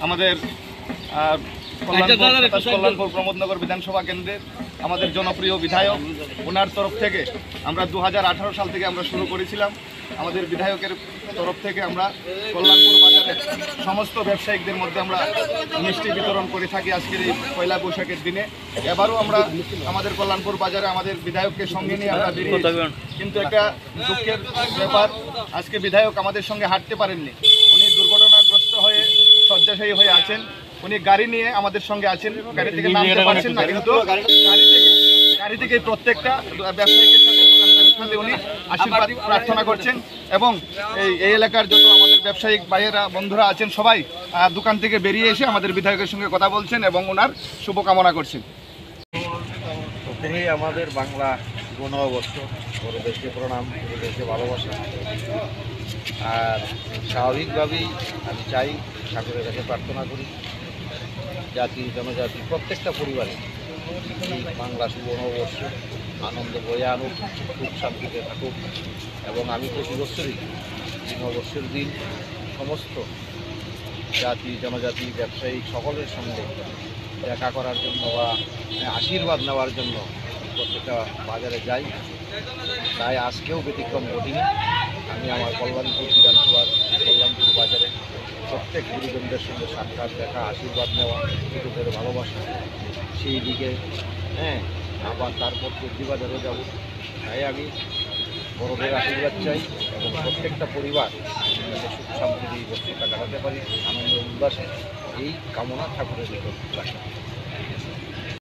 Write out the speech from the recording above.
আমাদের কল্যাণপুর প্রমোদনগর বিধানসভা কেন্দ্রের আমাদের জনপ্রিয় বিধায়ক, ওনার তরফ থেকে আমরা 2018 সাল থেকে আমরা শুরু করেছিলাম। আমাদের বিধায়কের তরফ থেকে আমরা কল্যাণপুর বাজারের সমস্ত ব্যবসায়িকদের মধ্যে আমরা মিষ্টি বিতরণ করে থাকি আজকের এই পয়লা বৈশাখের দিনে। এবারও আমরা আমাদের কল্যাণপুর বাজারে আমাদের বিধায়ককে সঙ্গে নিয়ে আমরা বেরিয়ে, কিন্তু একটা দুঃখের ব্যাপার, আজকে বিধায়ক আমাদের সঙ্গে হাঁটতে পারেননি। উনি দুর্ঘটনাগ্রস্ত হয়ে শয্যাশায়ী হয়ে আছেন। উনি গাড়ি নিয়ে আমাদের সঙ্গে আছেন, গাড়ি থেকে নামতে পারছেন না, কিন্তু গাড়ি থেকে প্রত্যেকটা ব্যবসায়ীদের সাথে দোকানদারের সাথে উনি আশীর্বাদ প্রার্থনা করছেন এবং এই এলাকার যত আমাদের ব্যবসায়িক ভাইয়েরা বন্ধুরা আছেন সবাই দোকান থেকে বেরিয়ে এসে আমাদের বিধায়কের সঙ্গে কথা বলছেন এবং ওনার শুভকামনা করছেন। প্রথমেই আমাদের বাংলা নববর্ষ, বড় দেশকে প্রণাম, বড় দেশকে ভালোবাসা। আর স্বাভাবিকভাবেই আমি চাই, ঠাকুরের কাছে প্রার্থনা করি, জাতি জনজাতি প্রত্যেকটা পরিবারে এই বাংলা শুভ নববর্ষ আনন্দ বয়ে আনুক, সুখ শান্তিতে থাকুক। এবং আমি প্রতি বছরই এই নববর্ষের দিন সমস্ত জাতি জনজাতি ব্যবসায়িক সকলের সঙ্গে দেখা করার জন্য বা আশীর্বাদ নেওয়ার জন্য প্রত্যেকটা বাজারে যাই। তাই আজকেও ব্যতিক্রম ঘটিনি। আমি আমার কল্যাণপুর বিধানসভার কল্যাণপুর বাজারে প্রত্যেক গুরুজনদের সঙ্গে সাক্ষাৎ দেখা, আশীর্বাদ নেওয়া, ছোটোদের ভালোবাসা, সেই দিকে আবার তারপর প্রতিবাদেরও যাব। তাই আমি বড়দের আশীর্বাদ চাই এবং প্রত্যেকটা পরিবার যাতে সুখ শান্তিতে এই বছরটা কাটাতে পারি, আনন্দ উল্লাসে, এই কামনা ঠাকুরের নিকট রাখি।